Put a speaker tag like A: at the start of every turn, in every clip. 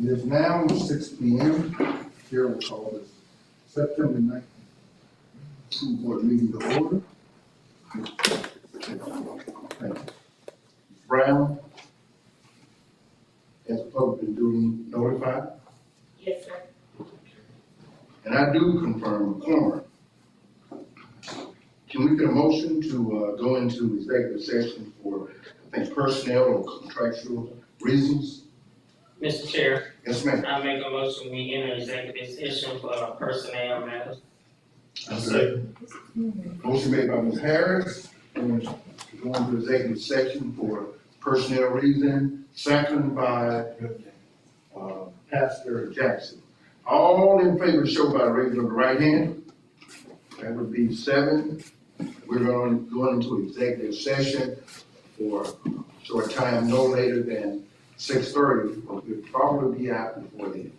A: It is now 6 p.m. Here we'll call this September 9th school board meeting to order. Thank you. Brown, has the public been duly notified?
B: Yes, sir.
A: And I do confirm a quorum. Can we get a motion to go into executive session for, I think, personnel or contractual reasons?
C: Mr. Chair,
A: Yes, ma'am.
C: I make a motion, we enter executive session for personnel matters.
A: Motion made by Ms. Harris, to go into executive session for personnel reason, second by Pastor Jackson. All in favor show by raising of the right hand. That would be 7. We're going into executive session for a short time, no later than 6:30, but we'll probably be out before then.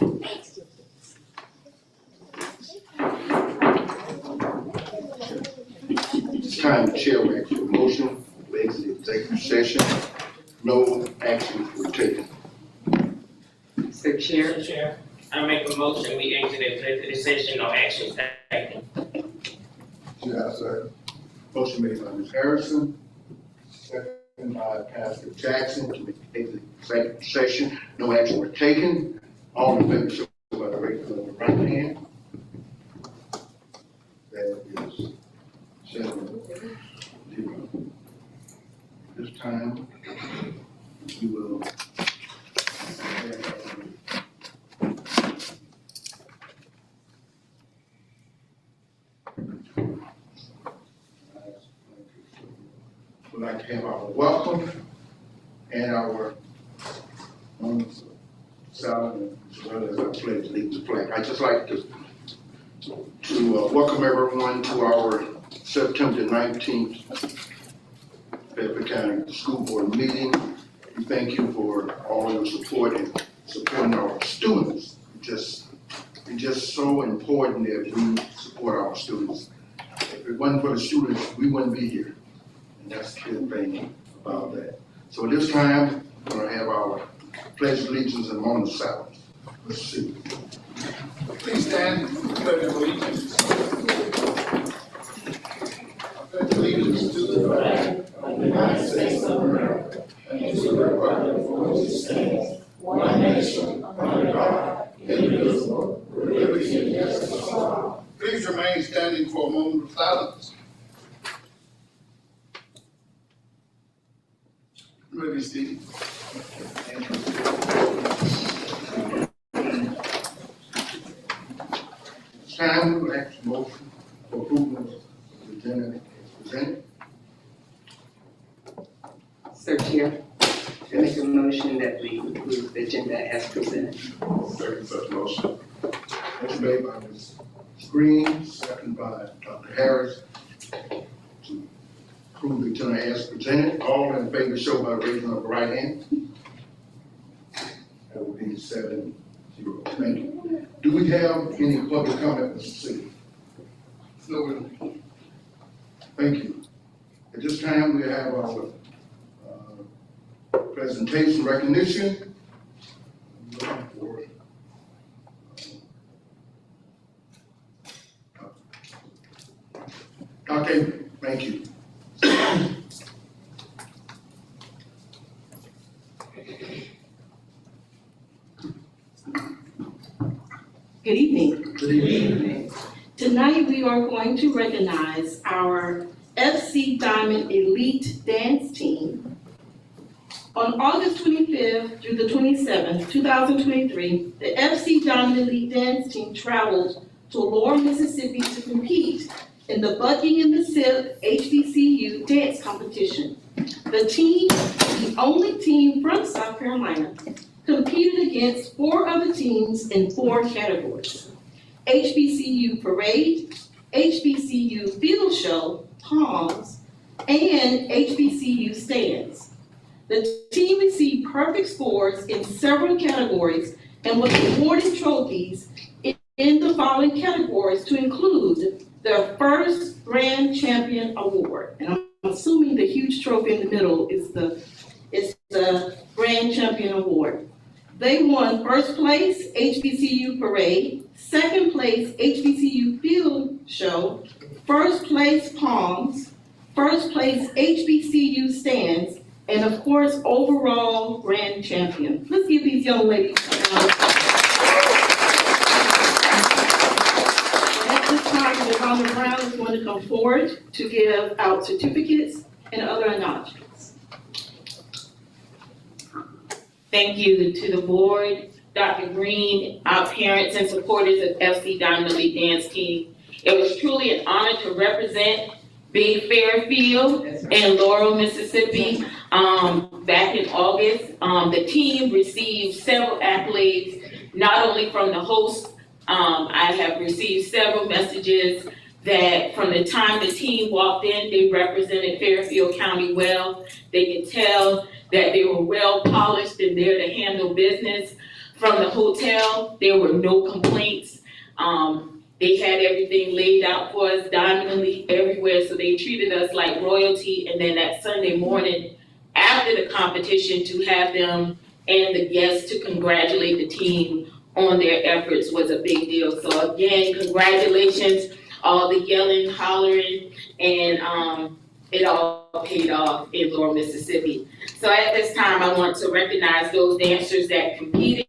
A: It's time the chair will ask for a motion to exit executive session. No action were taken.
D: Mr. Chair,
C: Mr. Chair, I make a motion, we exit executive session, no action taken.
A: Yeah, sir. Motion made by Ms. Harrison, second by Pastor Jackson to exit executive session. No action were taken. All in favor, show by the raise of the right hand. That is 7-0. This time, we will we'd like to have our welcome and our salad as well as our pledge leads the flag. I'd just like to welcome everyone to our September 19th Fairfield County School Board meeting. We thank you for all your support and supporting our students. It's just so important that we support our students. If it wasn't for the students, we wouldn't be here. And that's the good thing about that. So at this time, we're going to have our pledge of allegiance and moment of silence. Let's see.
E: Please stand for the pledge of allegiance. I pledge allegiance to the flag of the United States of America and to the republic for which it stands, one nation, under God, indivisible, with liberty and justice for all. Please remain standing for a moment of silence. Ready, Steve?
A: It's time to ask motion for approval of the agenda as presented.
D: Mr. Chair, I make a motion that we approve the agenda as presented.
E: Second such motion.
A: Motion made by Ms. Green, second by Dr. Harris to approve the agenda as presented. All in favor show by raising of the right hand. That will be 7-0. Thank you. Do we have any public comment, Mr. City?
E: No,
A: Thank you. At this time, we have our presentation recognition. Looking for, okay, thank you.
F: Good evening.
A: Good evening.
F: Tonight we are going to recognize our FC Diamond Elite Dance Team. On August 25th through the 27th, 2023, the FC Diamond Elite Dance Team traveled to Laurel, Mississippi to compete in the Bucking in the Sip HBCU dance competition. The team, the only team from South Carolina, competed against 4 other teams in 4 categories: HBCU Parade, HBCU Field Show, Palms, and HBCU Stands. The team received perfect scores in several categories and was awarded trophies in the following categories to include their first Grand Champion Award. And I'm assuming the huge trophy in the middle is the Grand Champion Award. They won first place HBCU Parade, second place HBCU Field Show, first place Palms, first place HBCU Stands, and of course, overall Grand Champion. Let's give these young ladies a round. At this time, Ms. Brown is going to come forward to give out certificates and other acknowledgements.
B: Thank you to the board, Dr. Green, our parents and supporters of FC Diamond Elite Dance Team. It was truly an honor to represent Big Fairfield and Laurel, Mississippi, back in August. The team received several accolades, not only from the host. I have received several messages that from the time the team walked in, they represented Fairfield County well. They could tell that they were well polished and there to handle business. from the hotel. There were no complaints. They had everything laid out for us, Diamond Elite everywhere, so they treated us like royalty. And then that Sunday morning, after the competition, to have them and the guests to congratulate the team on their efforts was a big deal. So again, congratulations, all the yelling, hollering, and it all paid off in Laurel, Mississippi. So at this time, I want to recognize those dancers that competed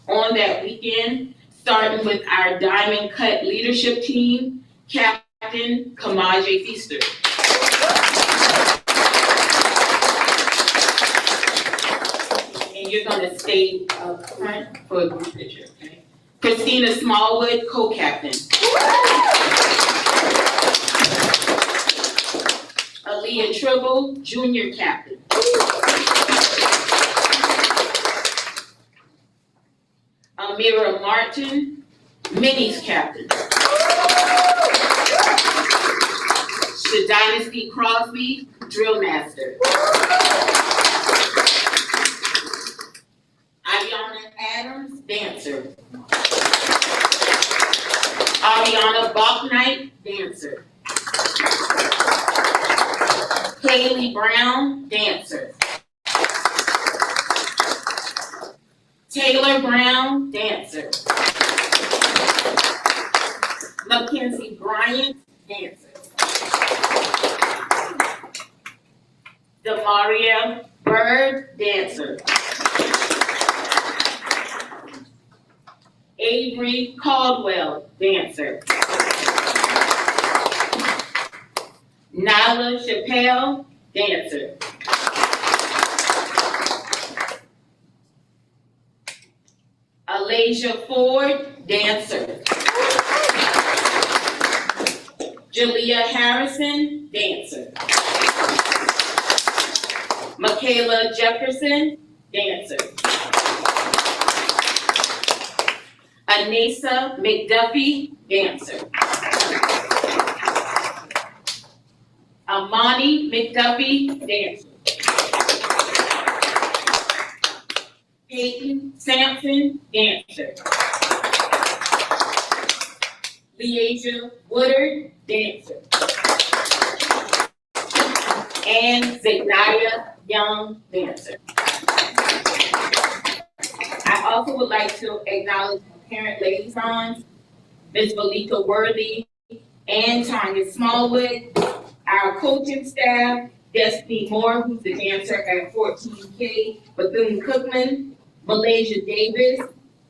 B: on that weekend, starting with our Diamond Cut leadership team, Captain Kamaje Feaster. And you're gonna stay up front for a group picture, okay? Christina Smallwood, co-captain. Aaliyah Tribble, junior captain. Amira Martin, minis captain. Shadynasty Crosby, drill master. Ayana Adams, dancer. Ariana Bachnight, dancer. Haley Brown, dancer. Taylor Brown, dancer. Mackenzie Bryant, dancer. Demaria Bird, dancer. Avery Caldwell, dancer. Nyla Chappelle, dancer. Alasia Ford, dancer. Jalea Harrison, dancer. Michaela Jefferson, dancer. Anessa McDuffie, dancer. Amani McDuffie, dancer. Peyton Sampson, dancer. Leasia Woodard, dancer. And Zignaya Young, dancer. I also would like to acknowledge parent liaisons, Ms. Valika Worthy and Tanya Smallwood, our coaching staff, Destiny Moore, who's the dancer at 14K, Bethune-Cookman, Malaysia Davis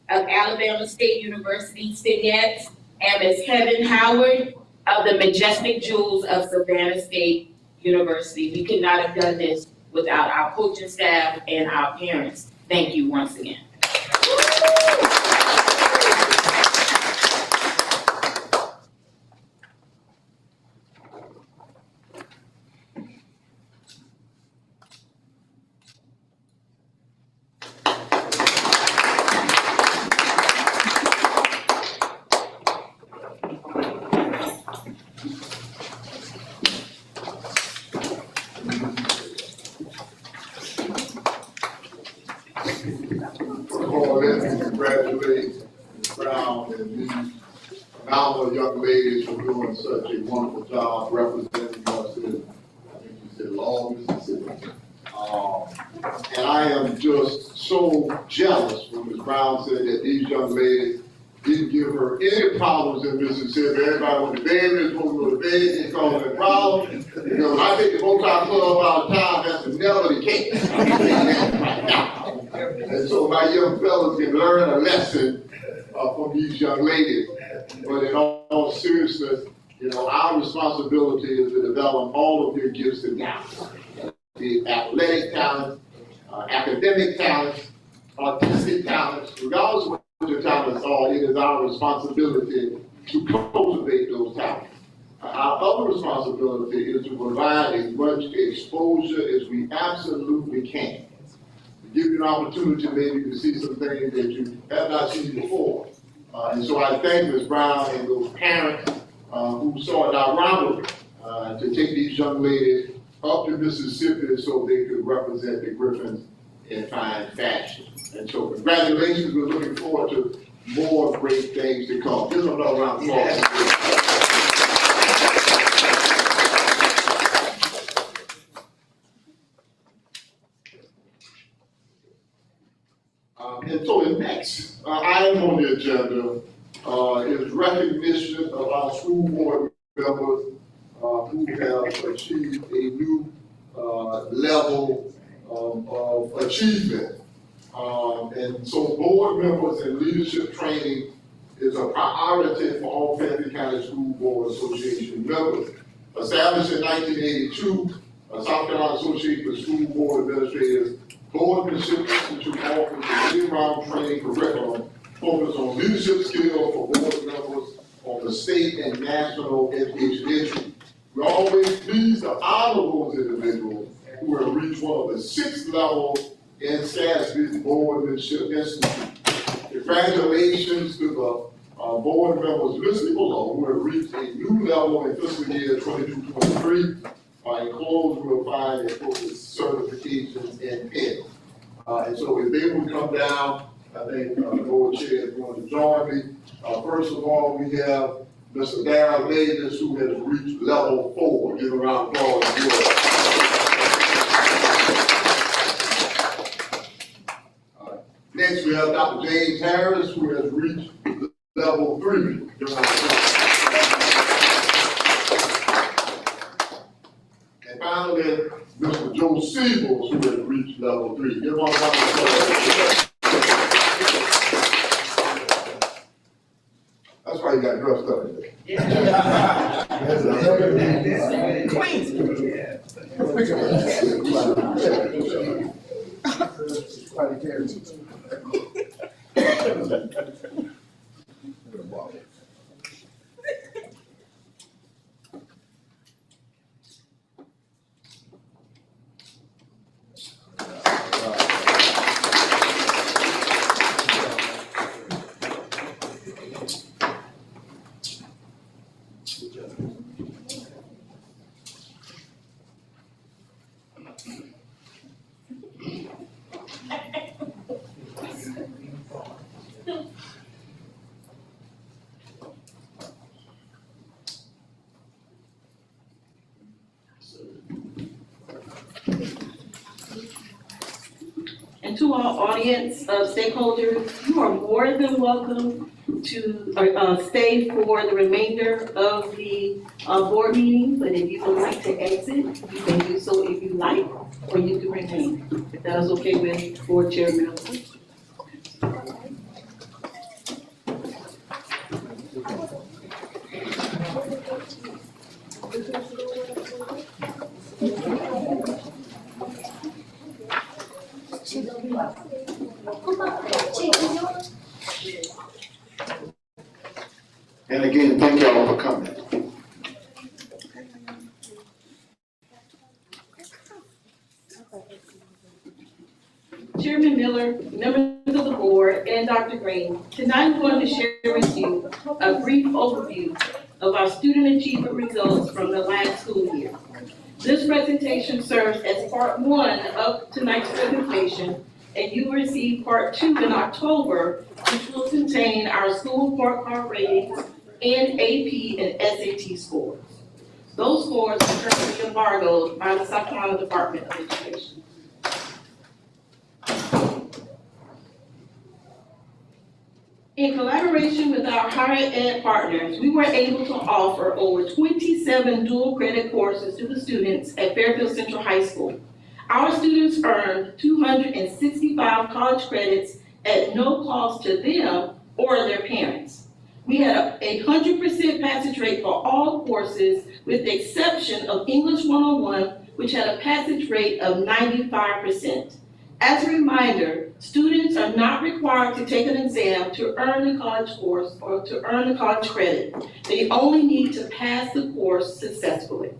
B: of Alabama State University, Stignetz, and Ms. Heaven Howard of the Majestic Jewels of Savannah State University. We could not have done this without our coaching staff and our parents. Thank you once again.
E: Congratulate Brown and these phenomenal young ladies for doing such a wonderful job representing us in, I think you said, Laurel, Mississippi. And I am just so jealous when Ms. Brown said that these young ladies didn't give her any problems in Mississippi. Everybody went to bed, they're supposed to go to bed, they call it a problem. You know, when I take the Motown Club out of town, that's never the case. Right now. And so my young fellas can learn a lesson from these young ladies. But in all seriousness, you know, our responsibility is to develop all of your gifts and talents. The athletic talents, academic talents, artistic talents, regardless of what your talents are, it is our responsibility to cultivate those talents. Our other responsibility is to provide as much exposure as we absolutely can. Give you an opportunity maybe to see some things that you have not seen before. And so I thank Ms. Brown and those parents who saw it our robbery to take these young ladies up to Mississippi so they could represent the Griffins in fine fashion. And so congratulations, we're looking forward to more great things to come. Give them another round of applause. And so the next item on the agenda is recognition of our school board members who have achieved a new level of achievement. And so board members and leadership training is a priority for all Fairfield County School Board Association members. Established in 1982, South Carolina Association of School Board Administrators Boardmanship Institute offers a year-round training curriculum focused on leadership skills for board members on the state and national education issue. We're always pleased to honor those individuals who have reached one of the 6 levels in FCSD Boardmanship Institute. Congratulations to the board members listed below who have reached a new level in fiscal year 22-23. Enclosed, we'll find appropriate certifications and pins. And so if they would come down, I think the board chair is going to join me. First of all, we have Mr. Darrell Davis, who has reached level 4. Give a round of applause. Next, we have Dr. James Harris, who has reached level 3. Give a round of applause. And finally, Mr. Joe Siebels, who has reached level 3. Give him a round of applause. That's why you got dressed up today.
F: And to our audience of stakeholders, you are more than welcome to stay for the remainder of the board meeting. But if you would like to exit, you can do so if you like, or you can remain. If that is okay with board chair Miller.
E: And again, thank y'all for coming.
F: Chairman Miller, members of the board, and Dr. Green, tonight I'm going to share with you a brief overview of our student achievement results from the last school year. This presentation serves as part 1 of tonight's presentation, and you will receive part 2 in October, which will contain our school report card ratings and AP and SAT scores. Those scores are currently embargoed by the South Carolina Department of Education. In collaboration with our higher ed partners, we were able to offer over 27 dual credit courses to the students at Fairfield Central High School. Our students earned 265 college credits at no cost to them or their parents. We had a 100% passage rate for all courses with the exception of English 101, which had a passage rate of 95%. As a reminder, students are not required to take an exam to earn the college course or to earn the college credit. They only need to pass the course successfully.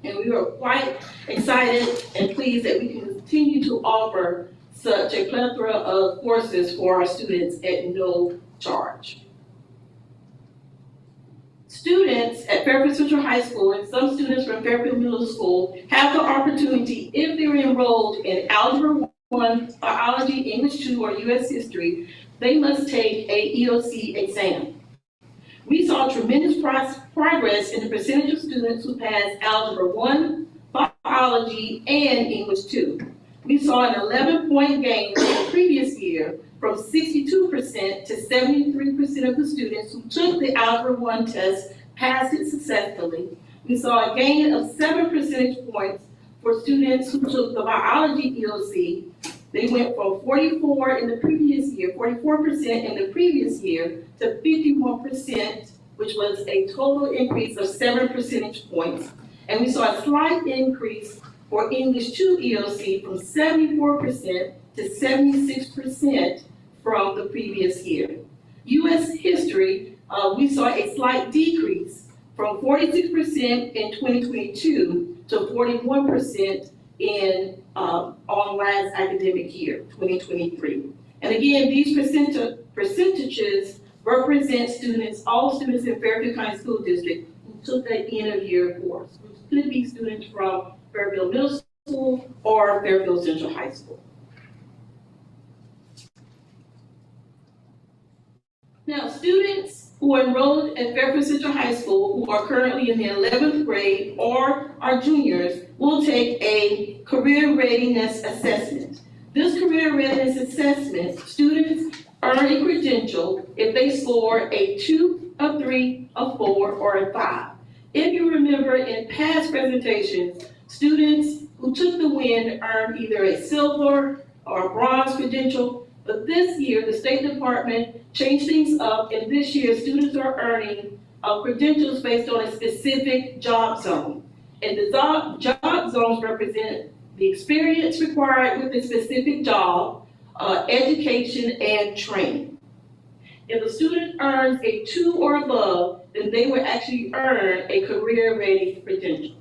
F: And we are quite excited and pleased that we can continue to offer such a plethora of courses for our students at no charge. Students at Fairfield Central High School and some students from Fairfield Middle School have the opportunity, if they're enrolled in Algebra 1 biology, English 2, or U.S. history, they must take a EOC exam. We saw tremendous progress in the percentage of students who passed Algebra 1, biology, and English 2. We saw an 11-point gain from the previous year, from 62% to 73% of the students who took the Algebra 1 test passed it successfully. We saw a gain of 7 percentage points for students who took the biology EOC. They went from 44% in the previous year to 51%, which was a total increase of 7 percentage points. And we saw a slight increase for English 2 EOC from 74% to 76% from the previous year. U.S. history, we saw a slight decrease from 46% in 2022 to 41% in on last academic year, 2023. And again, these percentages represent students, all students in Fairfield County School District who took that end of year course, which could be students from Fairfield Middle School or Fairfield Central High School. Now, students who are enrolled at Fairfield Central High School who are currently in the 11th grade or are juniors will take a career readiness assessment. This career readiness assessment, students earn a credential if they score a 2, a 3, a 4, or a 5. If you remember in past presentations, students who took the WIN earned either a silver or a bronze credential, but this year the State Department changed things up, and this year students are earning credentials based on a specific job zone. And the job zones represent the experience required with a specific job, education, and training. If a student earns a 2 or above, then they will actually earn a career-ready credential.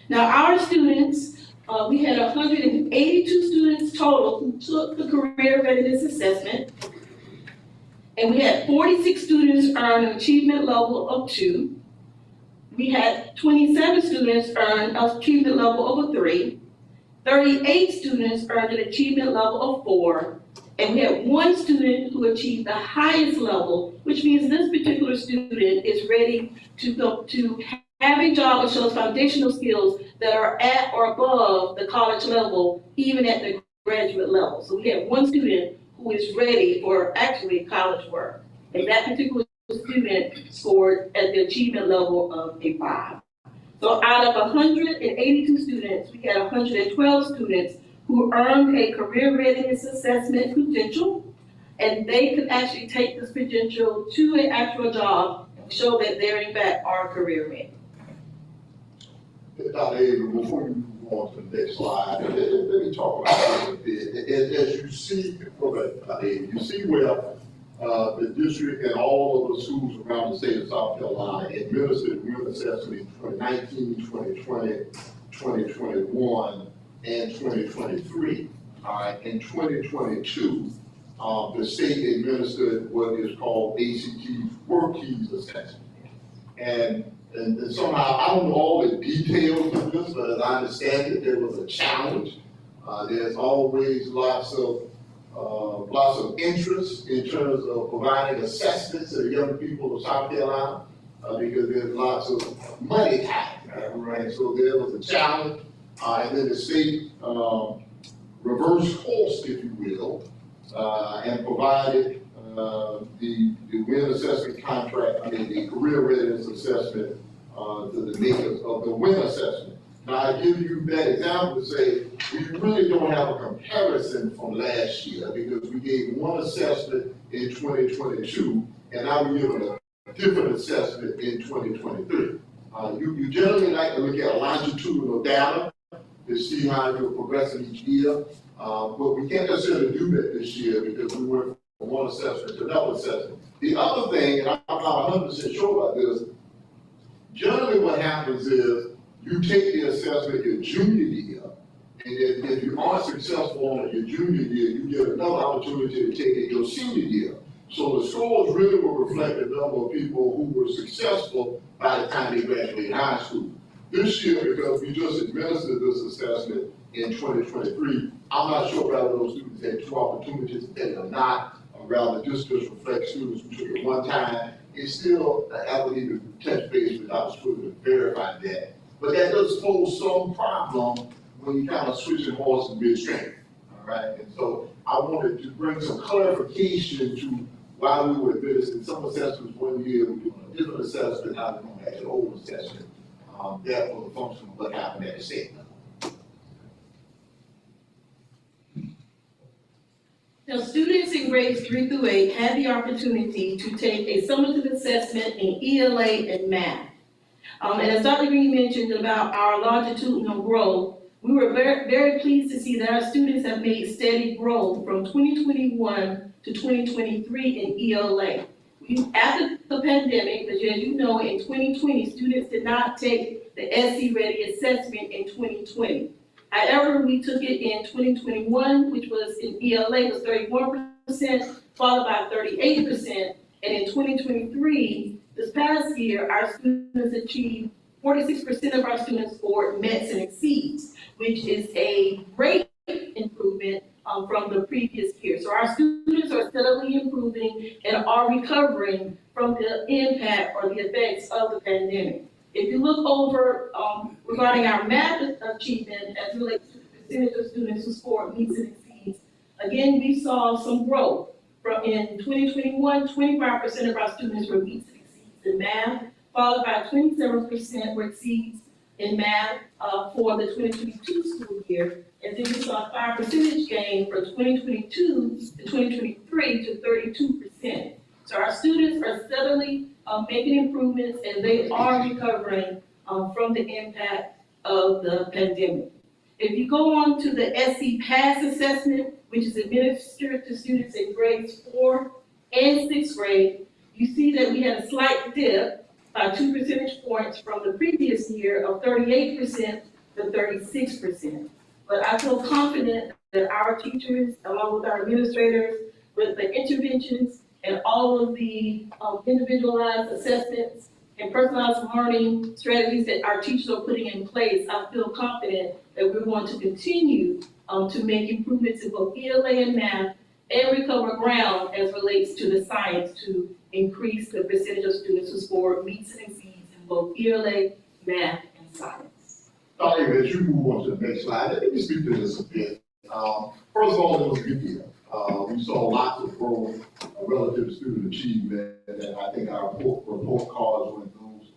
F: Now, our students, we had 182 students total who took the career readiness assessment, and we had 46 students earn an achievement level of 2. We had 27 students earn an achievement level of a 3. 38 students earned an achievement level of 4, and we had 1 student who achieved the highest level, which means this particular student is ready to have a job that shows foundational skills that are at or above the college level, even at the graduate level. So we have 1 student who is ready for actually college work, and that particular student scored at the achievement level of a 5. So out of 182 students, we had 112 students who earned a career readiness assessment credential, and they could actually take this credential to an actual job and show that they in fact are career ready.
E: Dr. Avery, before you move on to the next slide, let me talk about it. As you see, Dr. Avery, you see where the district and all of the schools around the state of South Carolina administered WIN assessment in 2019, 2020, 2021, and 2023. All right, in 2022, the state administered what is called ACT's Work Keys assessment. And somehow, I don't know all the details of this, but as I understand it, there was a challenge. There's always lots of interest in terms of providing assessments to the young people of South Carolina, because there's lots of money tied, right? So there was a challenge, and then the state reversed course, if you will, and provided the WIN assessment contract, the career readiness assessment to the makers of the WIN assessment. Now, I give you that example to say we really don't have a comparison from last year, because we gave one assessment in 2022, and now we're giving a different assessment in 2023. You generally like to look at longitudinal data to see how you're progressing each year, but we can't necessarily do that this year because we went from one assessment to another assessment. The other thing, and I'm not 100% sure about this, generally what happens is you take the assessment your junior year, and if you aren't successful on it your junior year, you get another opportunity to take it your senior year. So the scores really will reflect the number of people who were successful by the time they graduated high school. This year, because we just administered this assessment in 2023, I'm not sure whether those students had two opportunities to take or not, or rather just reflect students who took it one time. It's still, I believe, to touch base with our school to verify that. But that does pose some problem when you kind of switching horses midstream, all right? And so I wanted to bring some clarification to why we were administering some assessments 1 year, we're doing a different assessment, now we're going to have an old assessment. That was the function of what happened at the state level.
F: Now, students in grades 3 through 8 had the opportunity to take a summative assessment in ELA and math. And as Dr. Green mentioned about our longitudinal growth, we were very, very pleased to see that our students have made steady growth from 2021 to 2023 in ELA. After the pandemic, as you know, in 2020, students did not take the SC Ready assessment in 2020. However, we took it in 2021, which was in ELA was 31%, followed by 38%. And in 2023, this past year, our students achieved 46% of our students scored METs and exceeds, which is a great improvement from the previous year. So our students are steadily improving and are recovering from the impact or the effects of the pandemic. If you look over regarding our math achievement as relates to the percentage of students who scored meets and exceeds, again, we saw some growth. In 2021, 25% of our students were meets and exceeds in math, followed by 27% were exceeds in math for the 2022 school year. And then we saw a 5 percentage gain from 2022 to 2023 to 32%. So our students are steadily making improvements and they are recovering from the impact of the pandemic. If you go on to the SC PASS assessment, which is administered to students in grades 4 and 6th grade, you see that we had a slight dip by 2 percentage points from the previous year of 38% to 36%. But I feel confident that our teachers, along with our administrators, with the interventions and all of the individualized assessments and personalized learning strategies that our teachers are putting in place, I feel confident that we're going to continue to make improvements in both ELA and math and recover ground as relates to the science to increase the percentage of students who score meets and exceeds in both ELA, math, and science.
E: Dr. as you move on to the next slide, let me speak to this a bit. First of all, it was a good year. We saw lots of growth relative to student achievement, and I think our report cards when those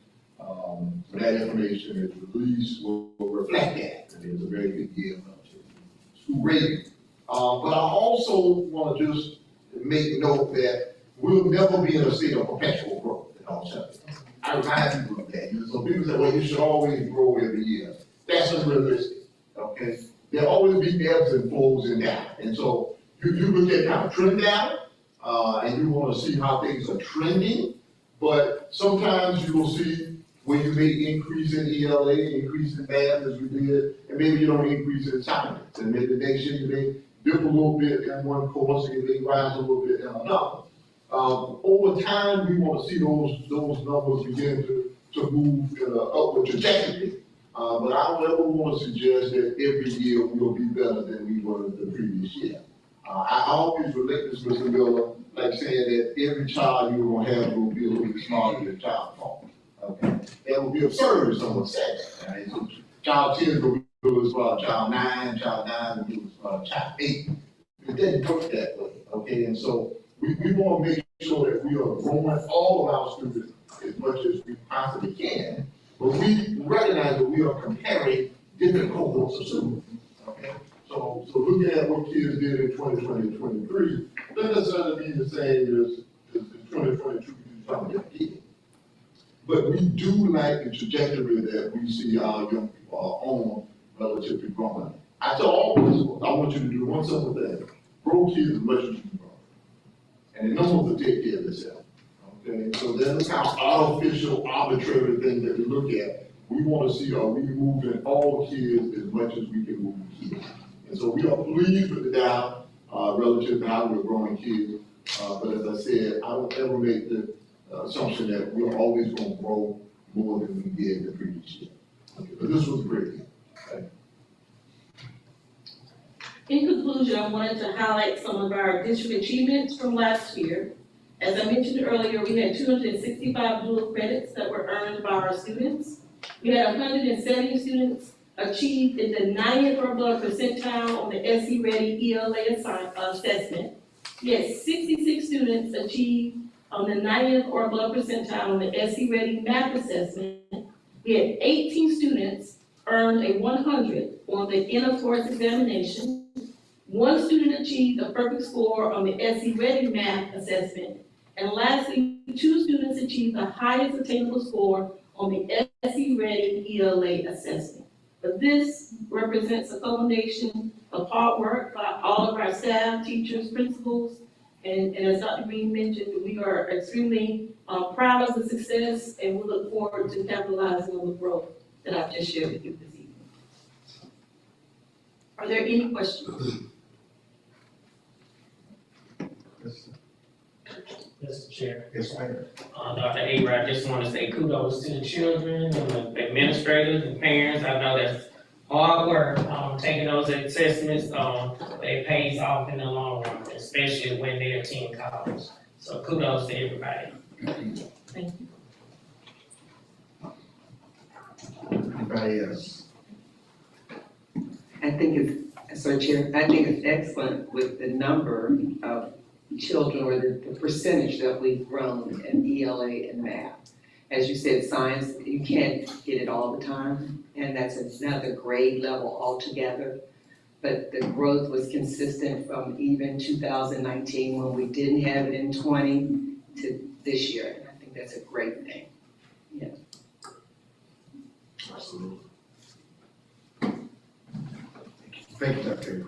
E: that information is released will reflect that. And it was a very good year of school rating. But I also want to just make note that we'll never be in a state of perpetual growth in all subjects. I remind people of that. So people say, well, you should always grow every year. That's unrealistic, okay? There'll always be ebbs and flows in that. And so you look at kind of trend data, and you want to see how things are trending, but sometimes you will see when you may increase in ELA, increase in math as we did, and maybe you don't increase in science. And maybe next year you may dip a little bit in one course, and you may rise a little bit in another. Over time, we want to see those numbers begin to move in an upward trajectory. But I don't ever want to suggest that every year we'll be better than we were the previous year. I always relate this, Mr. Miller, like saying that every child you're going to have will be a little bit smarter than child 4. Okay? That would be absurd if someone said that. Right? So child 10 will be a little smart, child 9 will be a little smart, child 8. It doesn't work that way. Okay? And so we want to make sure that we are growing all of our students as much as we possibly can. But we recognize that we are comparing different cohorts of students. Okay? So looking at what kids did in 2020 and 23, doesn't necessarily mean the same as in 2022 something did. But we do like the trajectory that we see our young people are on relative to growing. I tell all principals, I want you to do one simple thing. Grow kids as much as you can grow. And the numbers will take care of themselves. Okay, so there's kind of artificial, arbitrary thing that we look at. We want to see, are we moving all kids as much as we can move kids? And so we are pleased with the data relative to how we're growing kids. But as I said, I don't ever make the assumption that we're always going to grow more than we did the previous year. Okay, but this was a great year. Okay.
F: In conclusion, I wanted to highlight some of our district achievements from last year. As I mentioned earlier, we had 265 dual credits that were earned by our students. We had 170 students achieved in the 90th or above percentile on the SE Ready ELA assessment. We had 66 students achieve on the 90th or above percentile on the SE Ready math assessment. We had 18 students earned a 100 on the inner course examination. One student achieved a perfect score on the SE Ready math assessment. And lastly, 2 students achieved the highest attainable score on the SE Ready ELA assessment. But this represents a culmination of hard work by all of our staff, teachers, principals, and as Dr. Green mentioned, we are extremely proud of the success, and we look forward to capitalizing on the growth that I've just shared with you this evening. Are there any questions?
C: Mr. Chair.
A: Yes, ma'am.
C: Dr. Avery, I just want to say kudos to the children and the administrators and parents. I know that's hard work, taking those assessments, it pays off in the long run, especially when they attend college. So kudos to everybody.
F: Thank you.
A: Anybody else?
D: I think it's, Sir Chair, I think it's excellent with the number of children or the percentage that we've grown in ELA and math. As you said, science, you can't get it all the time, and that's another grade level altogether. But the growth was consistent from even 2019 when we didn't have it in 20 to this year, and I think that's a great thing. Yeah.
A: Absolutely. Thank you, Dr. Avery.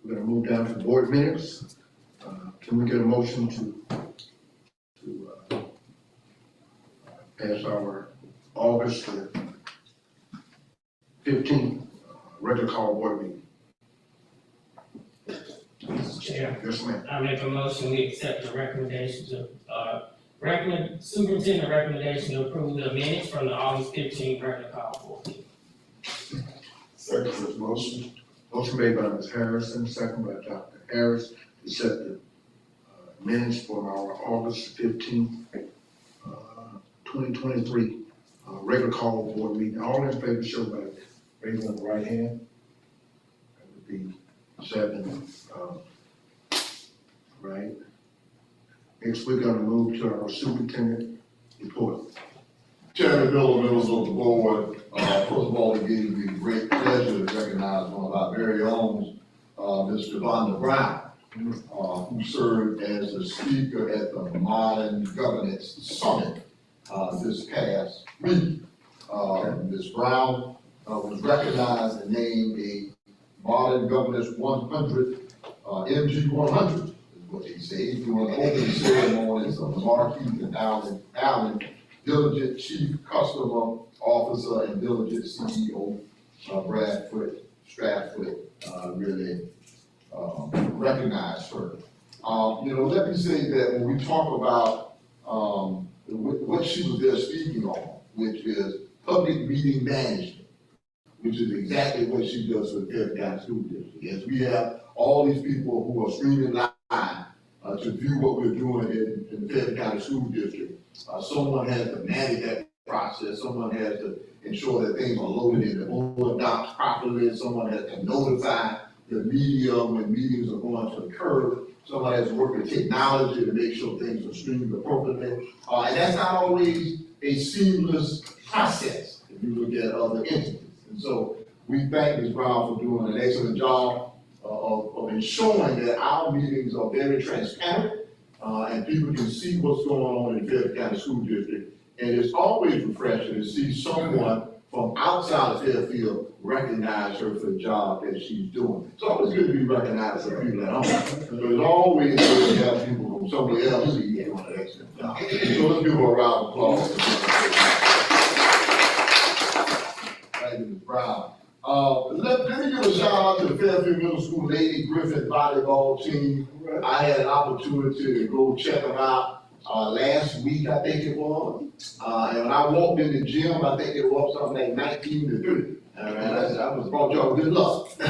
A: We're gonna move down to board minutes. Can we get a motion to pass our August 15th regular call board meeting?
C: Mr. Chair,
A: Yes, ma'am.
C: I make a motion, we accept the recommendations of, superintendent recommendation to approve the minutes from the August 15th regular call board.
A: Second for this motion. Motion made by Ms. Harrison, second by Dr. Harris, to set the minutes for our August 15th, 2023 regular call board meeting. All in favor, show by raising of the right hand. That would be 7. Right. Next, we're gonna move to our superintendent report.
E: Chairman, Bill, members of the board, first of all, it gives me great pleasure to recognize one of our very own, Mr. Vonda Brown, who served as the speaker at the Modern Governance Summit this past week. Ms. Brown was recognized and named a Modern Governance 100, MG 100, is what they say, during opening ceremonies of the Marquis and Allen diligent Chief Customer Officer and diligent CEO, Bradford Stratford, really recognized her. Let me say that when we talk about what she was there speaking on, which is public meeting management, which is exactly what she does for the Fairfield County School District. As we have all these people who are streaming live to view what we're doing in the Fairfield County School District, someone has to manage that process, someone has to ensure that things are loaded in the board docs properly, someone has to notify the media when meetings are going to occur, someone has to work with technology to make sure things are streamed appropriately, and that's not always a seamless process if you look at other entities. And so we thank Ms. Brown for doing an excellent job of ensuring that our meetings are very transparent and people can see what's going on in Fairfield County School District. And it's always refreshing to see someone from outside of Fairfield recognize her for the job that she's doing. It's always good to be recognized for people at home, but it's always good to have people from somewhere else see you doing an excellent job. So let's give her a round of applause. Thank you, Ms. Brown. Let me give a shout out to the Fairfield Middle School Lady Griffin volleyball team. I had an opportunity to go check them out
A: last week, I think it was. And when I walked in the gym, I think it was something like 19-3. All right, I said, I was brought y'all good luck. And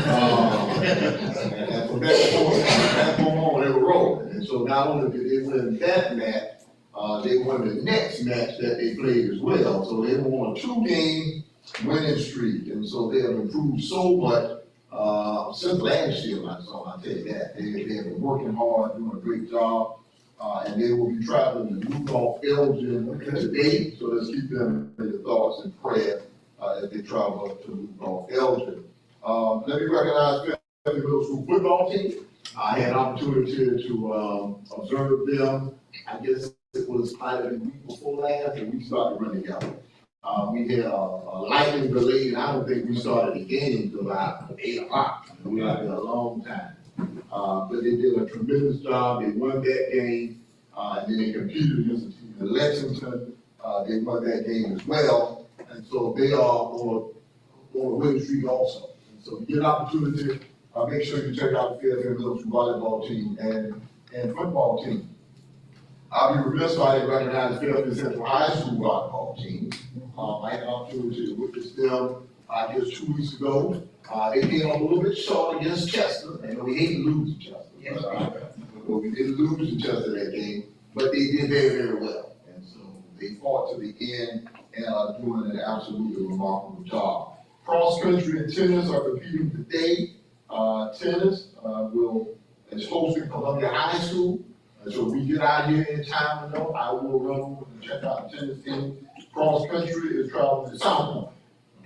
A: from that point on, they were rolling. And so not only did they win that match, they won the next match that they played as well. So they were on a 2-game winning streak. And so they have improved so much since last year, I'll tell you that. They have been working hard, doing a great job. And they will be traveling to Rudolph, Elgin today. So let's keep them in your thoughts and prayers as they travel up to Rudolph, Elgin. Let me recognize Fairfield Middle School football team. I had an opportunity to observe them. I guess it was probably the week before last, and we started running together. We had a lightning delay, and I don't think we started the game until about 8 o'clock. We were out there a long time. But they did a tremendous job. They won that game, and then they competed against the team in Lexington. They won that game as well, and so they are on a winning streak also. And so you get an opportunity, make sure you check out the Fairfield Middle School volleyball team and football team. I'll be remiss if I didn't recognize the Fairfield Central High School volleyball team. I had an opportunity to witness them just 2 weeks ago. They came up a little bit short against Chester, and we hate to lose to Chester. But we didn't lose to Chester that game, but they did very, very well. And so they fought to the end and are doing an absolutely remarkable job. Cross country and tennis are competing today. Tennis is hosting Columbia High School. And so if we get out here in time enough, I will run over and check out the tennis team. Cross country is traveling to South Point.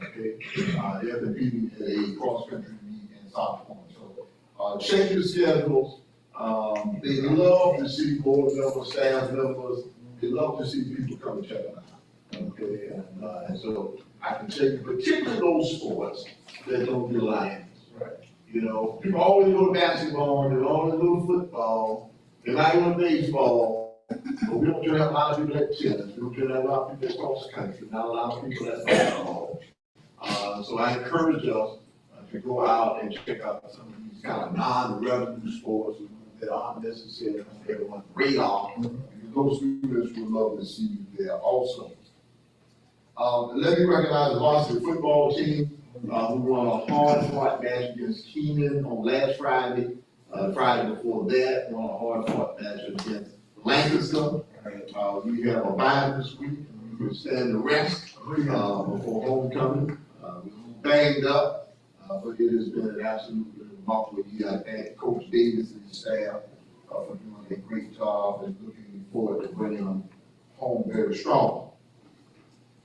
A: Okay, they're competing at a cross country meet in South Point. So check your schedules. They love to see board members, staff members. They love to see people come and check them out. Okay, and so I can tell you, particularly those sports that don't get alliance. Right. You know, people always go to basketball, they always go to football, they might go to baseball, but we don't try to have a lot of people at tennis. We don't try to have a lot of people at cross country, not a lot of people at basketball. So I encourage us to go out and check out some of these kind of non-revenue sports that aren't necessarily on everyone's radar. Those students would love to see you there also. Let me recognize the varsity football team who won a hard-fought match against Keenan on last Friday. Friday before that, won a hard-fought match against Lancaster. We have a bye this week. We could stand the rest before homecoming. We're banged up, but it has been an absolutely remarkable year. I thank Coach Davis and his staff for doing a great job and looking forward to bringing them home very strong.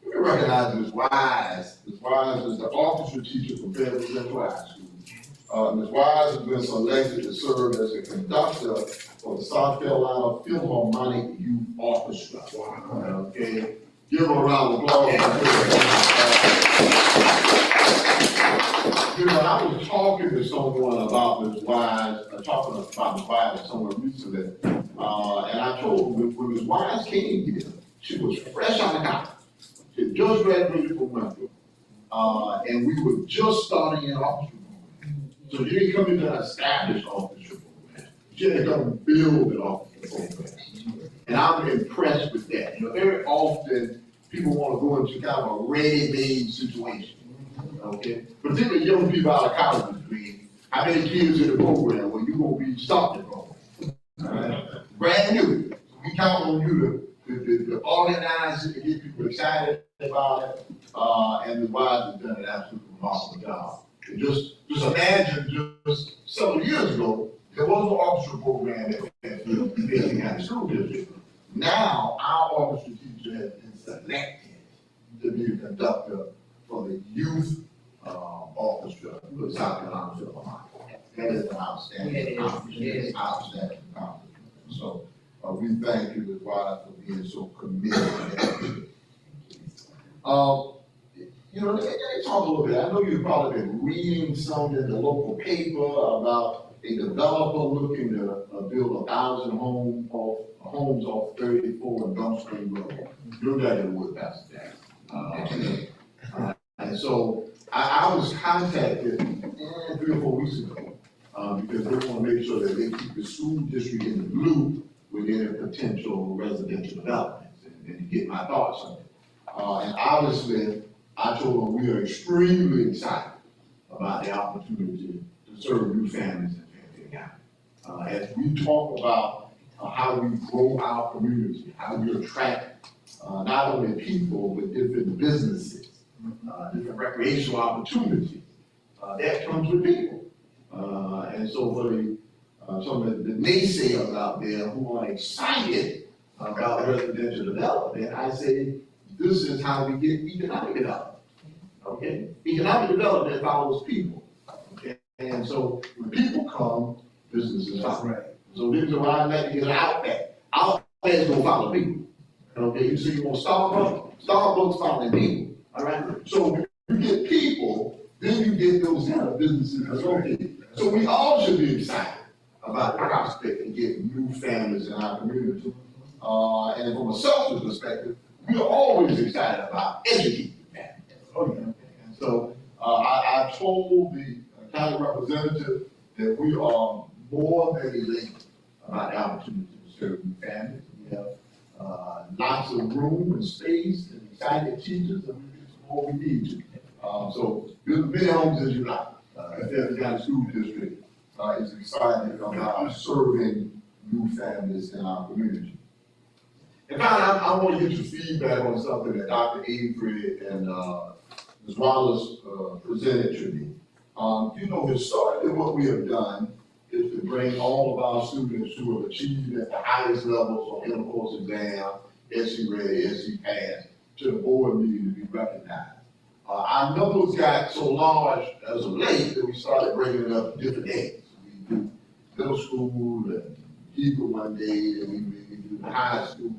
A: We recognize Ms. Wise. Ms. Wise is the orchestra teacher from Fairfield Central High School. Ms. Wise has been selected to serve as a conductor for the South Carolina Philharmonic Youth Orchestra. Okay, give her a round of applause. You know, I was talking to someone about Ms. Wise, someone recently, and I told them when Ms. Wise came here, she was fresh out of college. She had just graduated from Winthrop, and we were just starting an orchestra program. So she didn't come into an established orchestra program. She had to come and build an orchestra program. And I'm impressed with that. You know, very often people want to go into kind of a ready-made situation. Okay, particularly young people out of college degree. How many kids in the program where you gonna be starting from? Brand new. We count on you to organize it, to get people excited about it. And the Wise has done an absolutely remarkable job. And just imagine, just several years ago, there was an orchestra program at the County School District. Now our orchestra teacher has been selected to be the conductor for the youth orchestra for the South Carolina Philharmonic. That is an outstanding accomplishment. Outstanding accomplishment. So we thank you, Ms. Wise, for being so committed. You know, let me talk a little bit. I know you've probably been reading some in the local paper about a developer looking to build 1,000 homes off 34 and Gum Spring Road. You're back in the wood, Pastor Jackson. And so I was contacted 3 or 4 weeks ago because they want to make sure that they keep the school district in the loop with any potential residential developments, and get my thoughts on it. And obviously, I told them we are extremely excited about the opportunity to serve new families in Fairfield County. As we talk about how we grow our community, how we attract not only people, but different businesses, different recreational opportunities, that comes with people. And so for some of the naysayers out there who are excited about residential development, I say this is how we get economic development. Okay, economic development follows people. Okay, and so when people come, businesses follow. Right. So this is why I like to get an outback. Outback's gonna follow people. Okay, you see, you want Starbucks following people. All right. So when you get people, then you get those kind of businesses associated. So we all should be excited about the prospect of getting new families in our community. And from a social perspective, we are always excited about educating families. Okay. And so I told the county representative that we are more than elated about the opportunity to serve new families. We have lots of room and space and excited teachers, and we do what we need to. So build as many homes as you like. Fairfield County School District is excited about serving new families in our community. And finally, I want to get your feedback on something that Dr. Avery and Ms. Wallace presented to me. Historically what we have done is to bring all of our students who have achieved at the highest levels on intercourse exam, SC Ready, SC Pass, to the board meeting to be recognized. Our numbers got so large as of late that we started bringing it up different days. We do middle school and Hebrew one day, and we do the high school,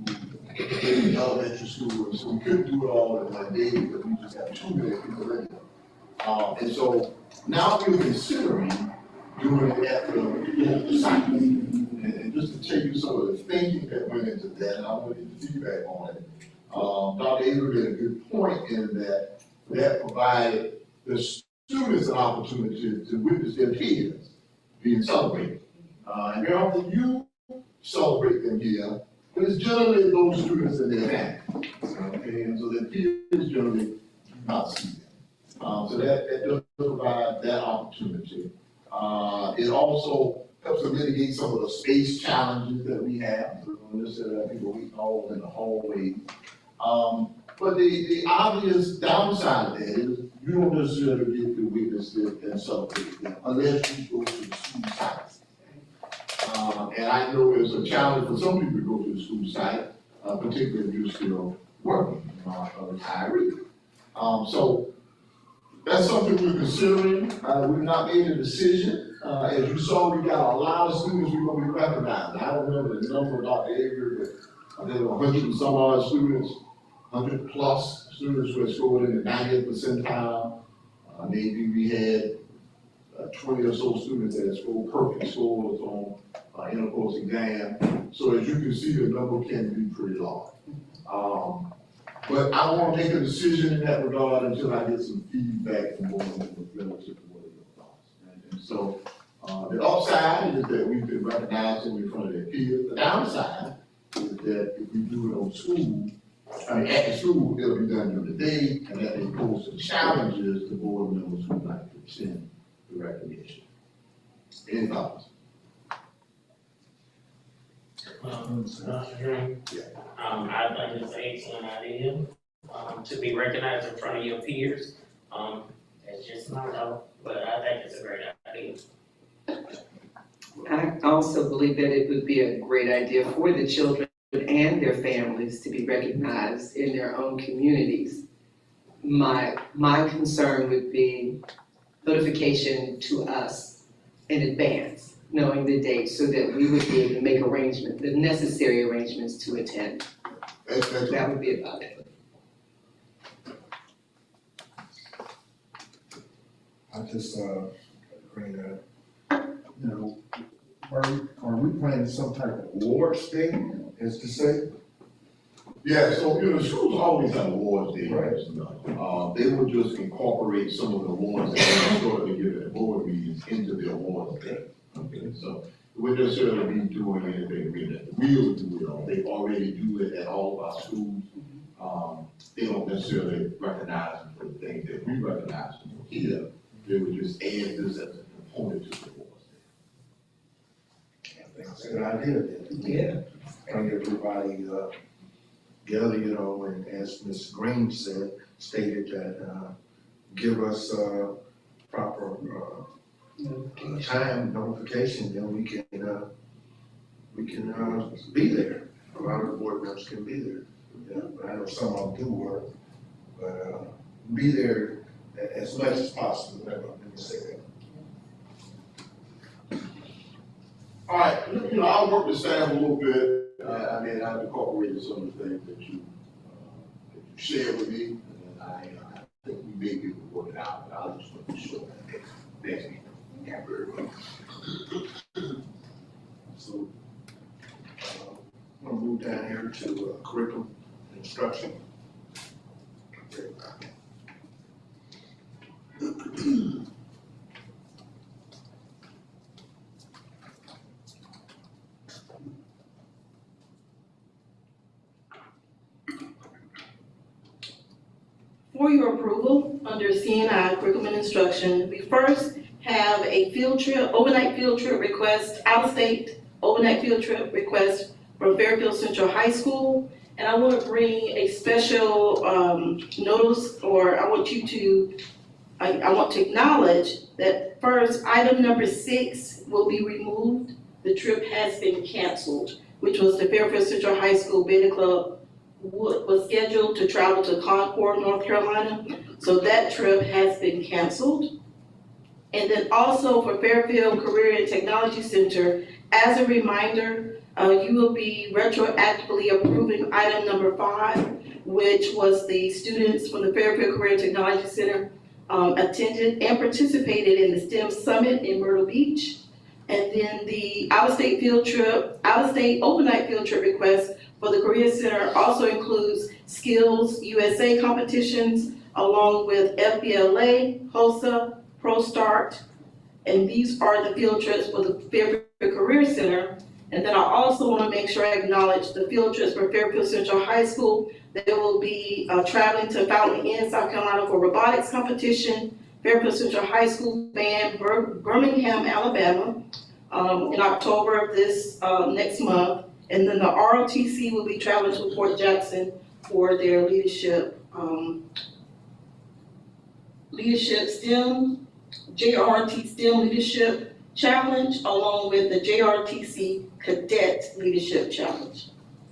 A: and elementary school, and so we couldn't do it all in one day because we just have too many people in there. And so now we're considering doing it at the site. And just to tell you some of the thinking that went into that, and I want to get the feedback on it. Dr. Avery made a good point in that provided the students an opportunity to witness their peers being celebrated. And very often you celebrate them here, but it's generally those students and their families. Okay, and so their peers generally do not see them. So that does provide that opportunity. It also helps to mitigate some of the space challenges that we have. People waiting all in the hallway. But the obvious downside of that is you don't necessarily get to witness it and celebrate them unless you go to the school sites. And I know it's a challenge for some people to go to the school site, particularly if you're still working, a retiree. So that's something we're considering. We've not made a decision. As you saw, we got a lot of students we're going to be recognizing. I don't remember the number of Dr. Avery, but I think 100 and some odd students, 100 plus students who had scored in the 90th percentile. Maybe we had 20 or so students that had scored perfect scores on intercourse exam. So as you can see, the number can be pretty large. But I don't want to make a decision in that regard until I get some feedback from board members relative to what are your thoughts. And so the upside is that we can recognize them in front of their peers. The downside is that if we do it on school, at the school, it'll be done during the day, and that may pose some challenges to board members who like to attend the recognition. Any thoughts?
C: Dr. Green, I think it's an excellent idea, to be recognized in front of your peers. It's just my thought, but I think it's a great idea.
D: I also believe that it would be a great idea for the children and their families to be recognized in their own communities. My concern would be notification to us in advance, knowing the date, so that we would be able to make arrangements, the necessary arrangements to attend. That would be about it.
E: I just, bring that, are we planning some type of awards thing, as to say?
A: Yeah, so, schools always have awards day.
E: Right.
A: They will just incorporate some of the awards that are sort of given at board meetings into the awards day. Okay, so
E: wouldn't necessarily be doing anything, I mean, that we'll do it all, they already do it at all of our schools. They don't necessarily recognize them for the things that we recognize them for here, they would just add this as a component to the course.
A: I think it's a good idea then.
D: Yeah.
A: Bring everybody, together, you know, and as Ms. Green stated that, give us, proper, time notification, then we can be there. A lot of the board members can be there. Yeah, but I know some of them do work, but, be there as much as possible, let me say that.
E: All right, you know, I'll work with staff a little bit, I mean, I've incorporated some of the things that you shared with me, and I think we may be able to work it out, but I'll just want to be sure that next meeting. Yeah, very well.
A: So, I'm gonna move down here to curriculum and instruction.
F: For your approval, under CNI Curriculum and Instruction, we first have a field trip, overnight field trip request, out-of-state overnight field trip request from Fairfield Central High School. And I want to bring a special notice, or I want to acknowledge that first, item number 6 will be removed. The trip has been canceled, which was the Fairfield Central High School Beta Club was scheduled to travel to Concord, North Carolina. So that trip has been canceled. And then also for Fairfield Career and Technology Center, as a reminder, you will be retroactively approving item number 5, which was the students from the Fairfield Career and Technology Center attended and participated in the STEM Summit in Myrtle Beach. And then the out-of-state overnight field trip request for the Career Center also includes Skills USA competitions, along with FBLA, HOSA, ProStart, and these are the field trips for the Fairfield Career Center. And then I also want to make sure I acknowledge the field trips for Fairfield Central High School. They will be traveling to Fountain Inn, South Carolina for robotics competition, Fairfield Central High School band, Birmingham, Alabama, in October of this next month. And then the ROTC will be traveling to Fort Jackson for their leadership STEM, JRT STEM Leadership Challenge, along with the JRTC Cadet Leadership Challenge.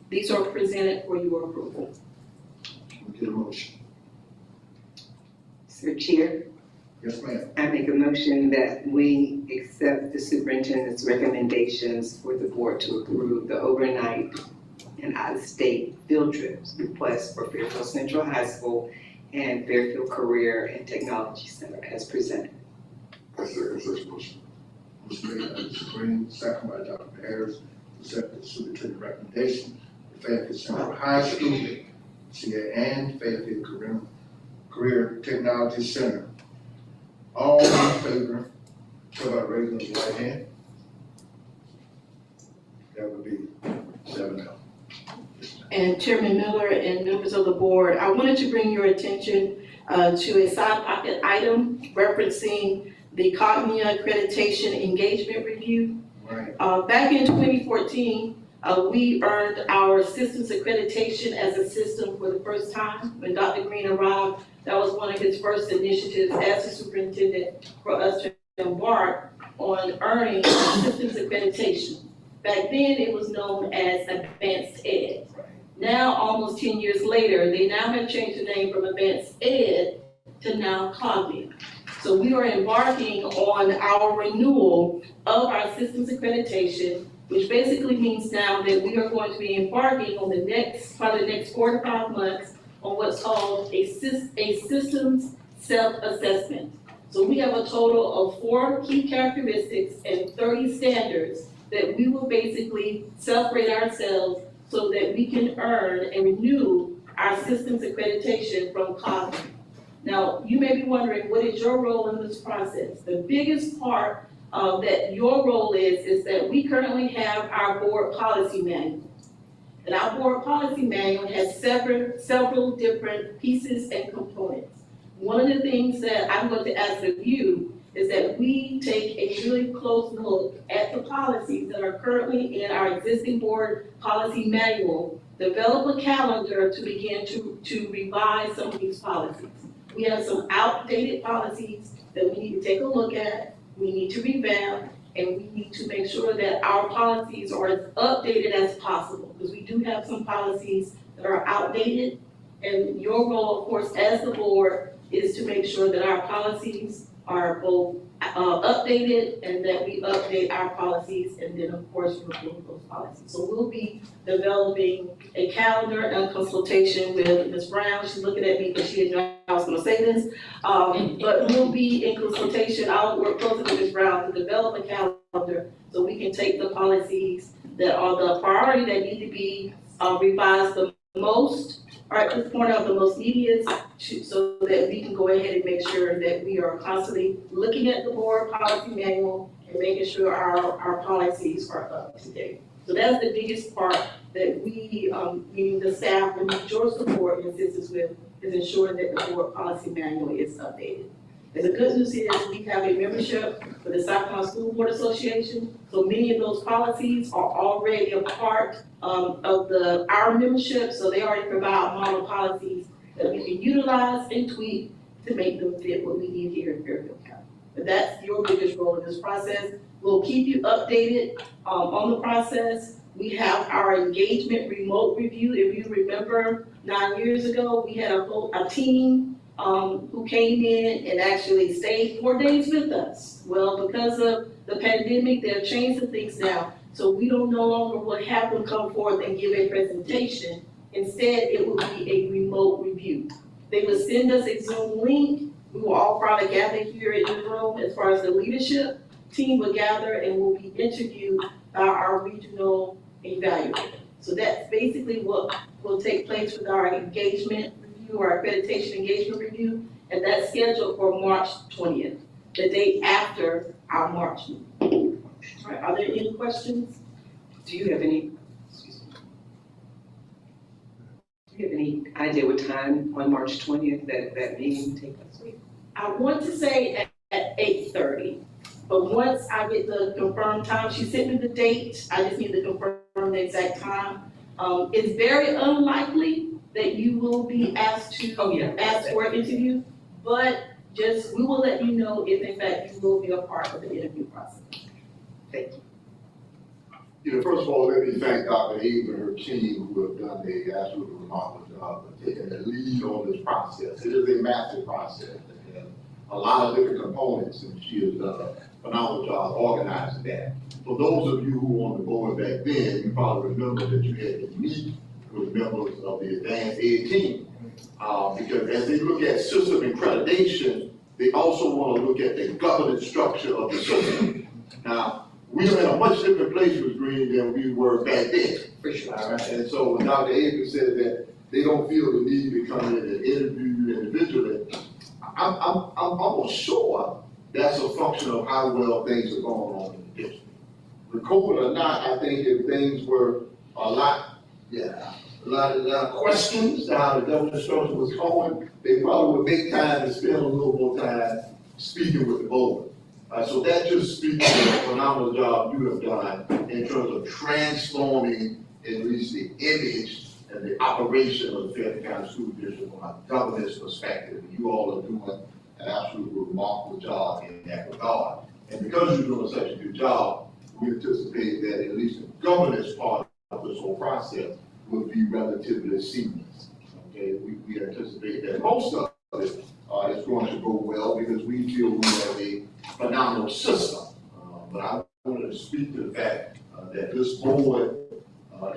F: These are presented for your approval.
A: We get a motion.
D: Sir Chair,
A: Yes, ma'am.
D: I make a motion that we accept the superintendent's recommendations for the board to approve the overnight and out-of-state field trips request for Fairfield Central High School and Fairfield Career and Technology Center as presented.
E: I second such motion.
A: Motion made by Mr. Green, second by Dr. Harris, to accept the superintendent recommendation for Fairfield Central High School, and Fairfield Career Technology Center. All in favor, show by raising of the right hand. That would be 7-0.
F: And Chairman Miller and members of the board, I wanted to bring your attention to a side pocket item referencing the Cognia Accreditation Engagement Review.
A: Right.
F: Back in 2014, we earned our systems accreditation as a system for the first time. When Dr. Green arrived, that was one of his first initiatives as the superintendent for us to embark on earning systems accreditation. Back then, it was known as Advanced Ed. Now, almost 10 years later, they now have changed the name from Advanced Ed to now Cognia. So we are embarking on our renewal of our systems accreditation, which basically means now that we are going to be embarking on probably the next 4 to 5 months on what's called a systems self-assessment. So we have a total of 4 key characteristics and 30 standards that we will basically separate ourselves so that we can earn and renew our systems accreditation from Cognia. Now, you may be wondering, what is your role in this process? The biggest part that your role is that we currently have our board policy manual. And our board policy manual has several different pieces and components. One of the things that I'm going to ask of you is that we take a really close look at the policies that are currently in our existing board policy manual, develop a calendar to begin to revise some of these policies. We have some outdated policies that we need to take a look at, we need to revamp, and we need to make sure that our policies are as updated as possible, because we do have some policies that are outdated. And your role, of course, as the board, is to make sure that our policies are both updated and that we update our policies and then, of course, review those policies. So we'll be developing a calendar and consultation with Ms. Brown. She's looking at me because she didn't know I was gonna say this. But we'll be in consultation. I'll work closely with Ms. Brown to develop a calendar so we can take the policies that are the priority that need to be revised the most, or at this point of the most neediest, so that we can go ahead and make sure that we are constantly looking at the board policy manual and making sure our policies are up to date. So that's the biggest part that we, meaning the staff, and your support and assistance with, is ensuring that the board policy manual is updated. And the good news is we have a membership for the South Carolina School Board Association, so many of those policies are already a part of our membership, so they already provide model policies that we can utilize and tweak to make them fit what we need here in Fairfield County. But that's your biggest role in this process. We'll keep you updated on the process. We have our engagement remote review. If you remember 9 years ago, we had a team who came in and actually stayed 4 days with us. Well, because of the pandemic, they've changed the things now. So we don't no longer will have them come forth and give a presentation. Instead, it will be a remote review. They will send us a Zoom link. We will all probably gather here in the room as far as the leadership team will gather and will be interviewed by our regional evaluator. So that's basically what will take place with our engagement review, our accreditation engagement review, and that's scheduled for March 20th, the day after our March meeting. All right, are there any questions?
D: Do you have any, excuse me, do you have any idea what time on March 20th that meeting will take place?
F: I want to say at 8:30, but once I get the confirmed time, she sent me the date, I just need to confirm the exact time. It's very unlikely that you will be asked to ask for an interview, but we will let you know if in fact you will be a part of the interview process.
D: Thank you.
E: You know, first of all, let me thank Dr. Abe and her team who have done a absolutely remarkable job of taking the lead on this process. It is a massive process and a lot of different components, and she has done a phenomenal job organizing that. For those of you who were on the board back then, you probably remember that you had to meet with members of the advanced ed team. Because as they look at system accreditation, they also want to look at the governance structure of the system. Now, we are in a much different place with Green than we were back then.
D: For sure.
E: All right? And so when Dr. Avery said that they don't feel the need to come in and interview you individually, I'm almost sure that's a function of how well things are going on in the district. With COVID or not, I think if things were a lot of questions how the government structure was going, they probably would make time to spend a little more time speaking with the board. So that just speaks to the phenomenal job you have done in terms of transforming at least the image and the operation of the Fairfield County School District from a governance perspective. You all are doing an absolutely remarkable job in that regard. And because you're doing such a good job, we anticipate that at least the governance part of this whole process will be relatively seamless. Okay, we anticipate that most of it is going to go well because we feel we have a phenomenal system. But I wanted to speak to the fact that this board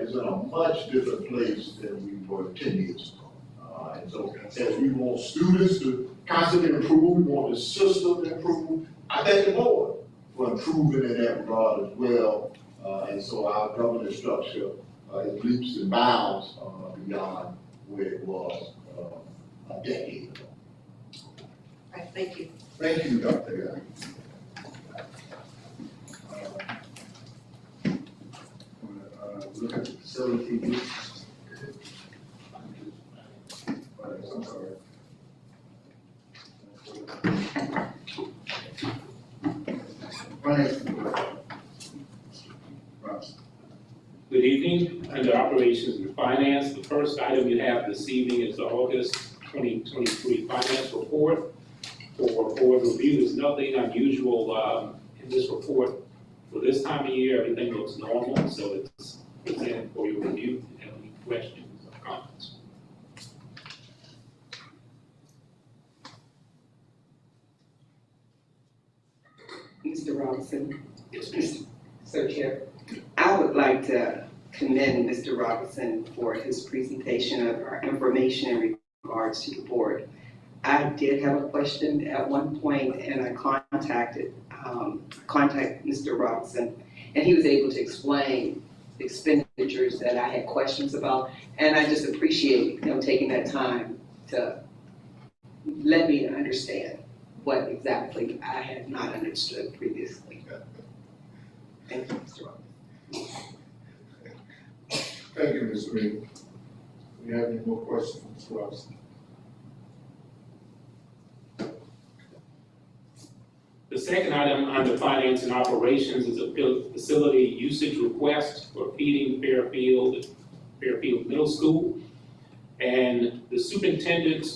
E: is in a much different place than we were 10 years ago. And so as we want students to constantly improve, we want the system to improve, I thank the board for improving in that regard as well. And so our governance structure it leaps and bounds beyond where it was a decade ago.
F: All right, thank you.
E: Thank you, Dr.
A: look at the facility use. I'm sorry. Finance. Robinson.
G: Good evening. Under Operations and Finance, the first item you have this evening is the August 2023 Finance Report. For board review, there's nothing unusual in this report. For this time of year, everything looks normal, so it's presented for your review. If you have any questions or comments?
D: Mr. Robinson,
G: Yes, ma'am.
D: Sir Chair, I would like to commend Mr. Robinson for his presentation of our information in regards to the board. I did have a question at one point, and I contacted Mr. Robinson, and he was able to explain expenditures that I had questions about, and I just appreciate him taking that time to let me understand what exactly I had not understood previously. Thank you, Mr. Robinson.
A: Thank you, Ms. Green. Do you have any more questions, Mr. Robinson?
G: The second item under Finance and Operations is a facility usage request for feeding Fairfield Middle School. And the superintendent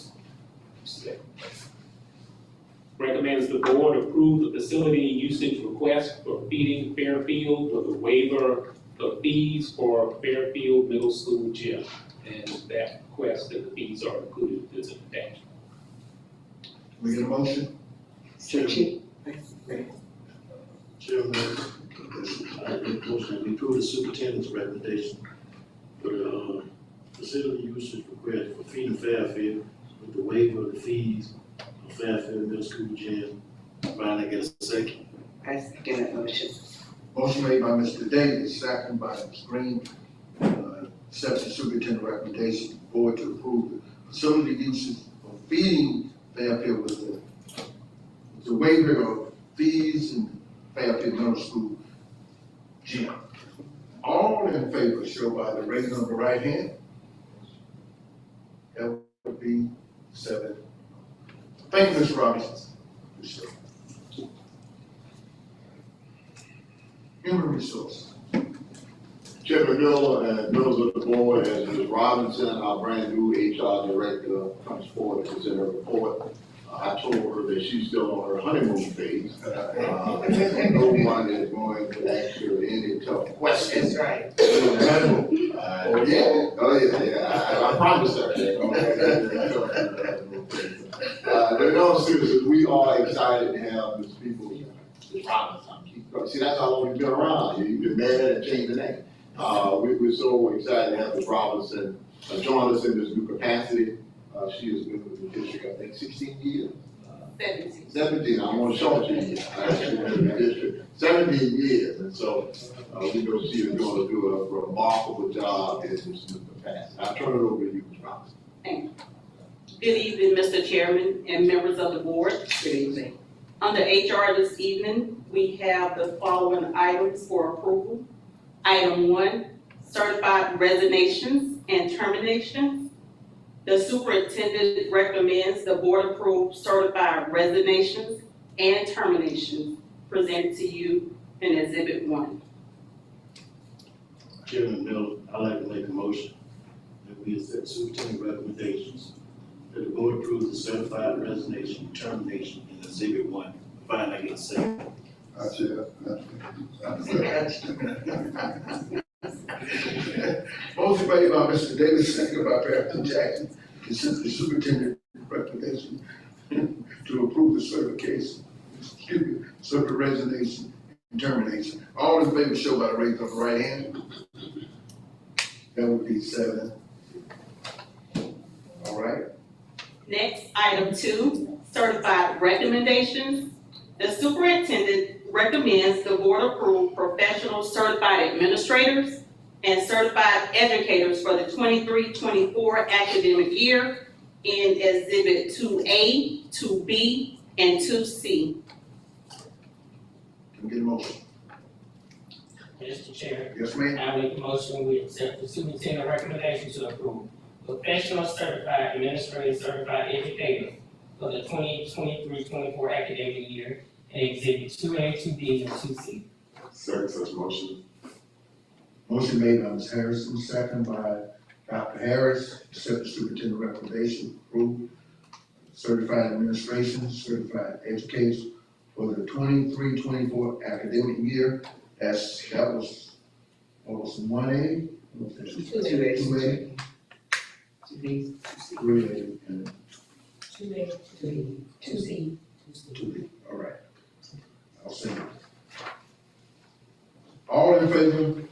G: recommends the board approve the facility usage request for feeding Fairfield with a waiver of fees for Fairfield Middle School gym. And that request and the fees are included as an attachment.
A: We get a motion?
D: Sir Chair.
E: Chairman, I make a motion to approve the superintendent's recommendation for the facility usage request for feeding Fairfield with the waiver of the fees of Fairfield Middle School gym. Finally, get a second.
D: I second that motion.
A: Motion made by Mr. Davis, second by Ms. Green. Accept the superintendent recommendation, the board to approve the facility uses for feeding Fairfield with the waiver of fees in Fairfield Middle School gym. All in favor, show by the raising of the right hand. That would be 7. Thank you, Mr. Robinson. Human resources.
H: Chairman Miller and members of the board, as Ms. Robinson, our brand new HR director, comes forward to present her report. I told her that she's still on her honeymoon phase. No one is going to ask her any tough questions.
D: That's right.
H: Oh, yeah. Oh, yeah. I promise her. No, seriously, we are excited to have these people. Ms. Robinson, see, that's how long you've been around. You've been married and changed the name. We're so excited to have Ms. Robinson join us in this new capacity. She has been with the district, I think, 16 years. 17, I want to short you. She's been in the district 17 years, and so we know she is going to do a remarkable job in this new capacity. I'll turn it over to you, Ms. Robinson.
F: Thank you. Good evening, Mr. Chairman and members of the board.
D: Good evening.
F: Under HR this evening, we have the following items for approval. Item 1, certified resignations and terminations. The superintendent recommends the board approve certified resignations and terminations presented to you in Exhibit 1.
E: Chairman Miller, I'd like to make a motion that we accept superintendent recommendations that the board approves the certified resignation and termination in Exhibit 1. Finally, get a second.
A: Motion made by Mr. Davis, second by Pastor Jackson, to send the superintendent recommendation to approve the certified resignation and termination. All in favor, show by the raise of the right hand. That would be 7. All right.
B: Next, item 2, certified recommendations. The superintendent recommends the board approve professional certified administrators and certified educators for the 23-24 academic year in Exhibit 2A, 2B, and 2C.
A: Can we get a motion?
C: Mr. Chair,
A: Yes, ma'am.
C: I make a motion we accept the superintendent recommendation to approve professional certified administrative certified educator for the 2023-24 academic year and exhibit 2A, 2B, and 2C.
H: Second such motion.
A: Motion made by Ms. Harrison, second by Dr. Harris, accept the superintendent recommendation, approve certified administration, certified education for the 23-24 academic year. That was 1A? What was that?
D: 2A.
A: 2A,
D: 2B,
A: 3A, and
D: 2B, 2C.
A: 2B. All right. I'll say it. All in favor,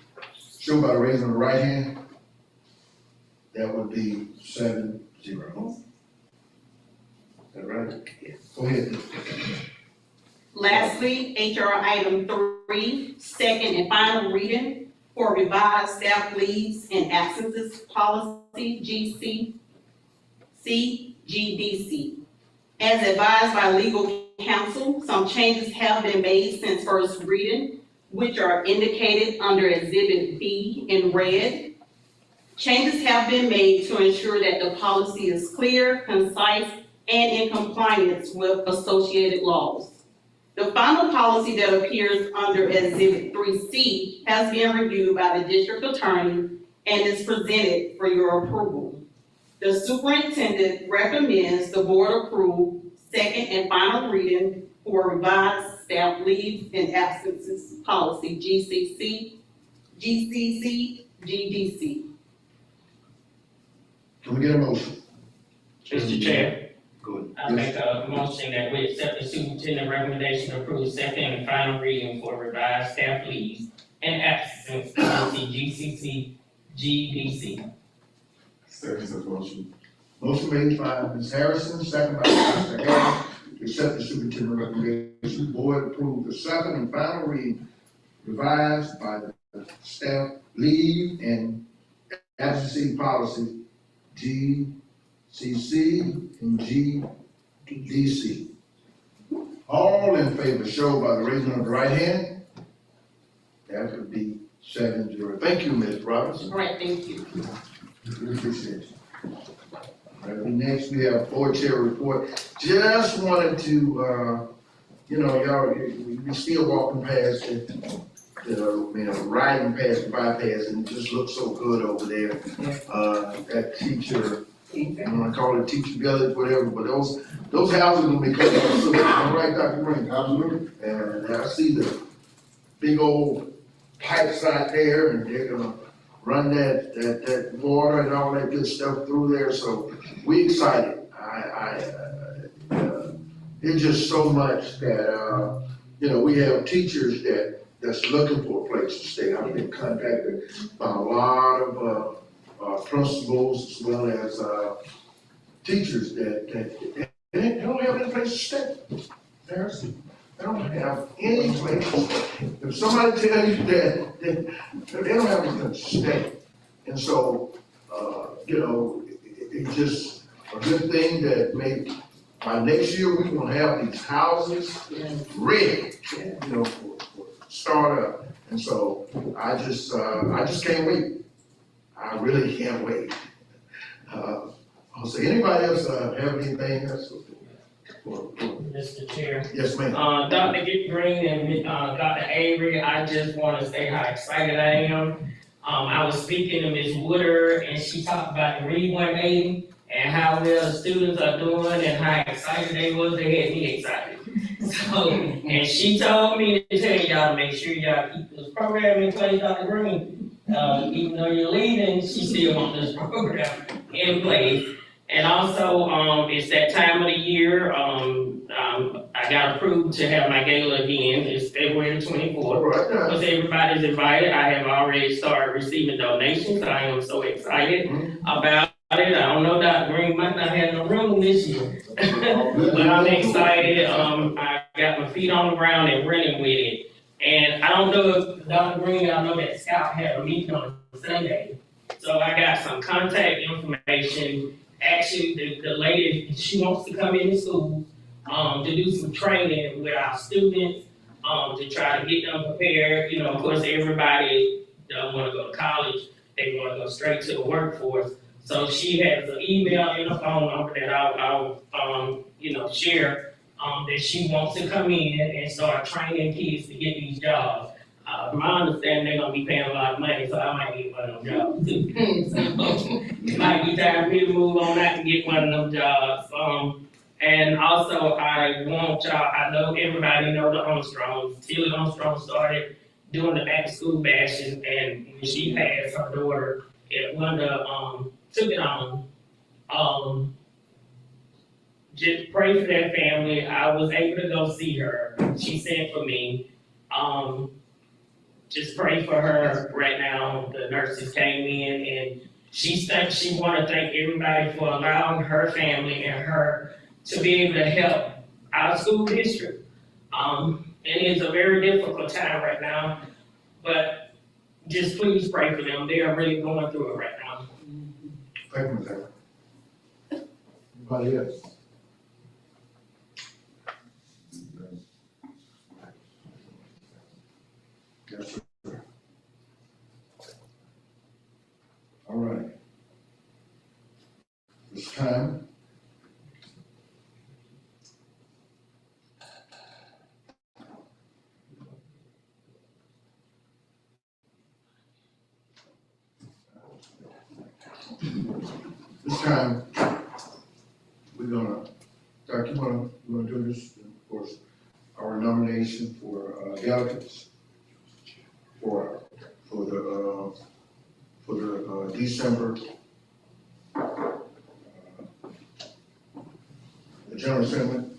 A: show by raising the right hand. That would be 7-0. Is that right? Go ahead.
F: Lastly, HR item 3, second and final reading for revised staff leaves and absences policy GDC. As advised by legal counsel, some changes have been made since first reading, which are indicated under Exhibit B in red. Changes have been made to ensure that the policy is clear, concise, and in compliance with associated laws. The final policy that appears under Exhibit 3C has been reviewed by the district attorney and is presented for your approval. The superintendent recommends the board approve second and final reading for revised staff leaves and absences policy GDC.
A: Can we get a motion?
C: Mr. Chair,
A: Good.
C: I make a motion that we accept the superintendent recommendation to approve second and final reading for revised staff leaves and absence policy GDC.
H: Second such motion.
A: Motion made by Ms. Harrison, second by Dr. Harris, to accept the superintendent recommendation. Board approve the second and final reading revised by the staff leave and absentee policy GCC and GDC. All in favor, show by the raising of the right hand. That would be 7-0. Thank you, Ms. Robinson.
F: All right, thank you.
A: We appreciate it. All right, next we have board chair report. Just wanted to, y'all, we still walking past it, riding past the bypass, and it just looks so good over there. That teacher, I don't wanna call it teacher village, whatever, but those houses will be coming up soon. All right, Dr. Green? Absolutely. And I see the big old pipes out there, and they're gonna run that water and all that good stuff through there, so we excited. It's just so much that, we have teachers that's looking for a place to stay. I've been contacted by a lot of principals as well as teachers that they don't have any place to stay. They don't have any place to stay. If somebody tells you that, they don't have any place to stay. And so, it's just a good thing that maybe by next year, we're gonna have these houses ready, for startup. And so I just can't wait. I really can't wait. I'll say, anybody else have anything else?
C: Mr. Chair.
A: Yes, ma'am.
C: Dr. Green and Dr. Avery, I just want to say how excited I am. I was speaking to Ms. Woodard, and she talked about the Read 180 and how well the students are doing and how excited they was. They had me excited. So, and she told me to tell y'all to make sure y'all keep this program in place, Dr. Green. Even though you're leaving, she still wants this program in place. And also, it's that time of the year, I got approved to have my gala again. It's February 24th. Because everybody's invited. I have already started receiving donations. I am so excited about it. I don't know, Dr. Green might not have no room this year. But I'm excited. I got my feet on the ground and running with it. And I don't know if Dr. Green, I know that Scout had a meeting on Sunday. So I got some contact information. Actually, the lady, she wants to come into school to do some training with our students. to try to get them prepared. You know, of course, everybody don't wanna go to college, they wanna go straight to the workforce. So she has an email and a phone number that I'll share, that she wants to come in and start training kids to get these jobs. From my understanding, they're gonna be paying a lot of money, so I might get one of them jobs too. So, it might be time for me to move on out and get one of them jobs. And also I want y'all, I know everybody know the Armstrongs. Tilly Armstrong started doing the back to school bashing, and when she passed, her daughter, Wanda, took it on. Just pray for that family. I was able to go see her. She sent for me. Just pray for her right now. The nurses came in and she wanna thank everybody for allowing her family and her to be able to help our school district. And it's a very difficult time right now, but just please pray for them. They are really going through it right now.
A: Thank you, Ms. Harris. Anybody else? Yes, sir. All right. This time. This time, we're gonna, Doc, you wanna do this? Of course, our nomination for delegates for the December the General Assembly.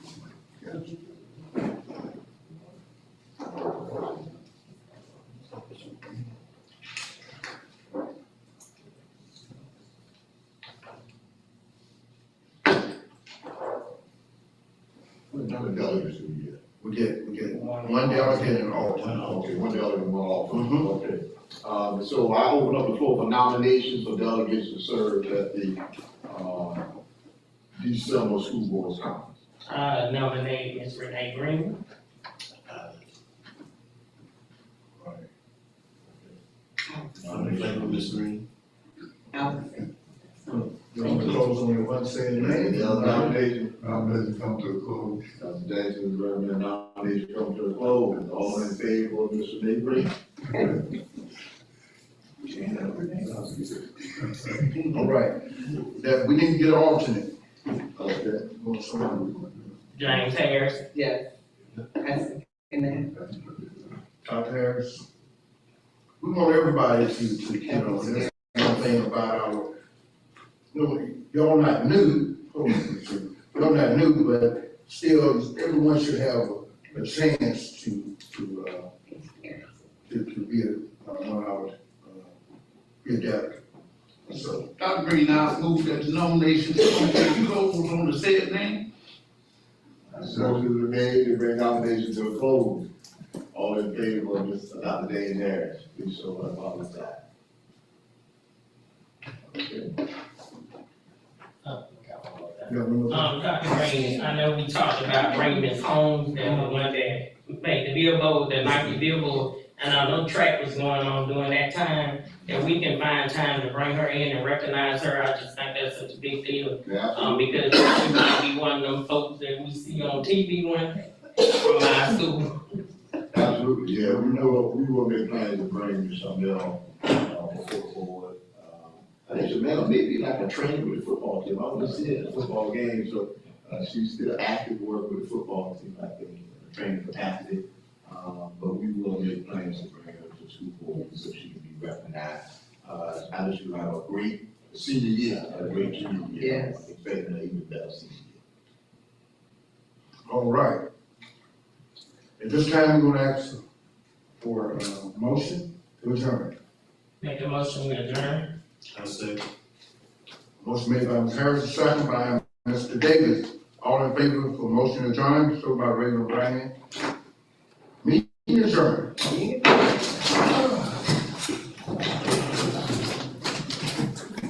H: What number of delegates do we get?
A: We get one delegate and an alternate.
H: Okay, one delegate and one alternate,
A: Mhm.
H: okay. So I open up the floor for nominations for delegates to serve at the, December school board's conference.
C: Nominate Ms. Renee Green.
A: Ms. Green.
D: Allison.
A: You want to close on your one saying name?
H: Any other nomination?
E: Nomination come to a close.
H: Dr. Jackson, recommend nomination come to a close. All in favor of Mr. Nate
A: All right, that, we need to get an alternate.
H: Okay.
C: James Harris.
D: Yes. And
A: Dr. Harris. We want everybody to, you know, that's one thing about our, you know, y'all not new, y'all not new, but still, everyone should have a chance to be be a delegate. So,
E: Dr. Green, I move that the nominations come to a close on the said name.
H: Motion is made to bring nominations to a close. All in favor of Mr. Dr. Dane Harris, please show by the side. Okay.
A: you have one more?
C: Dr. Green, I know we talked about Raymond Holmes, that the one that made the billboard, the Nike billboard, and I know track was going on during that time, that we can find time to bring her in and recognize her. I just think that's such a big deal.
H: Yeah,
C: Because she might be one of them folks that we see on TV one from our school.
H: absolutely, yeah, we will make plans to bring you some else, before the board. I think Jamel may be like a trainer with the football team, I want to see it, a football game, so, she's still active work with the football team, I think, training capacity. But we will make plans to bring her to school board so she can be recognized. I think she'll have a great senior year, a great junior year.
D: Yes.
H: Expecting an even better senior year.
A: All right. At this time, we're gonna ask for a motion to adjourn.
C: Make a motion to adjourn.
A: I say. Motion made by Ms. Harris, second by Mr. Davis. All in favor for motion adjourned, so by raising of right hand. Meeting adjourned.